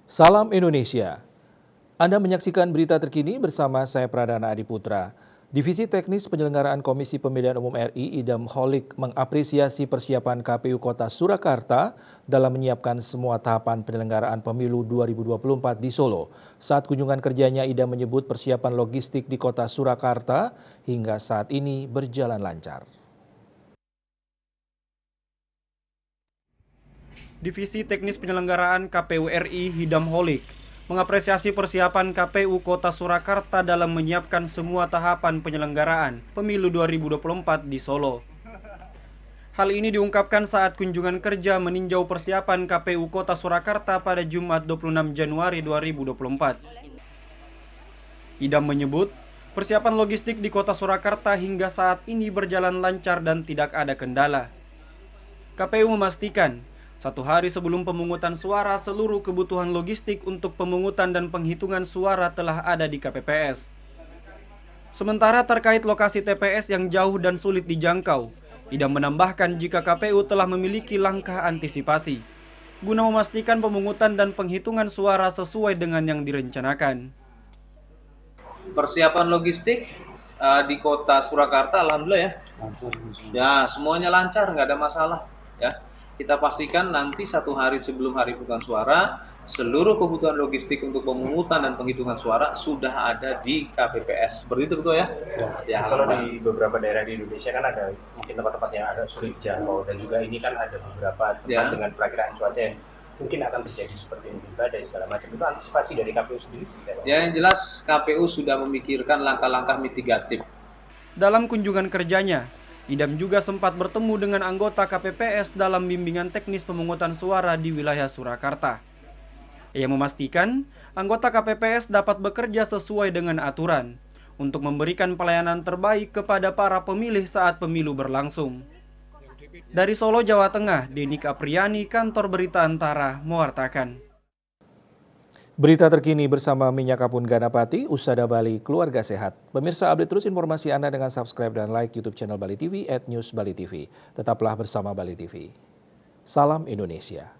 Salam Indonesia. Anda menyaksikan berita terkini bersama saya Pradana Adiputra. Divisi Teknis Penyelenggaraan Komisi Pemilihan Umum RI Idam Holik mengapresiasi persiapan KPU Kota Surakarta dalam menyiapkan semua tahapan penyelenggaraan pemilu 2024 di Solo. Saat kunjungan kerjanya, Idam menyebut persiapan logistik di Kota Surakarta hingga saat ini berjalan lancar. Divisi Teknis Penyelenggaraan KPU RI Idam Holik mengapresiasi persiapan KPU Kota Surakarta dalam menyiapkan semua tahapan penyelenggaraan Pemilu 2024 di Solo. Hal ini diungkapkan saat kunjungan kerja meninjau persiapan KPU Kota Surakarta pada Jumat 26 Januari 2024. Idam menyebut, persiapan logistik di Kota Surakarta hingga saat ini berjalan lancar dan tidak ada kendala. KPU memastikan, satu hari sebelum pemungutan suara, seluruh kebutuhan logistik untuk pemungutan dan penghitungan suara telah ada di KPPS. Sementara terkait lokasi TPS yang jauh dan sulit dijangkau, Idam menambahkan jika KPU telah memiliki langkah antisipasi, guna memastikan pemungutan dan penghitungan suara sesuai dengan yang direncanakan. Persiapan logistik di Kota Surakarta, alhamdulillah ya. Ya, semuanya lancar, nggak ada masalah. Ya. Kita pastikan nanti satu hari sebelum hari pemungutan suara, seluruh kebutuhan logistik untuk pemungutan dan penghitungan suara sudah ada di KPPS. Seperti itu Ketua ya? Ya, kalau di beberapa daerah di Indonesia kan ada mungkin tempat-tempat yang agak sulit dijangkau, dan juga ini kan ada beberapa tempat dengan perakiraan cuaca yang mungkin akan terjadi seperti ini badai segala macam. Itu antisipasi dari KPU sendiri seperti apa? Ya, yang jelas KPU sudah memikirkan langkah-langkah mitigatif. Dalam kunjungan kerjanya, Idam juga sempat bertemu dengan anggota KPPS dalam bimbingan teknis pemungutan suara di wilayah Surakarta. Ia memastikan anggota KPPS dapat bekerja sesuai dengan aturan untuk memberikan pelayanan terbaik kepada para pemilih saat pemilu berlangsung. Dari Solo, Jawa Tengah, Denik Apriani, Kantor Berita Antara, mewartakan. Berita terkini bersama Minyak Kapur Ganapati, Usada Bali, Keluarga Sehat. Pemirsa, update terus informasi Anda dengan subscribe dan like YouTube channel Bali TV @newsbalitv. Tetaplah bersama Bali TV. Salam Indonesia.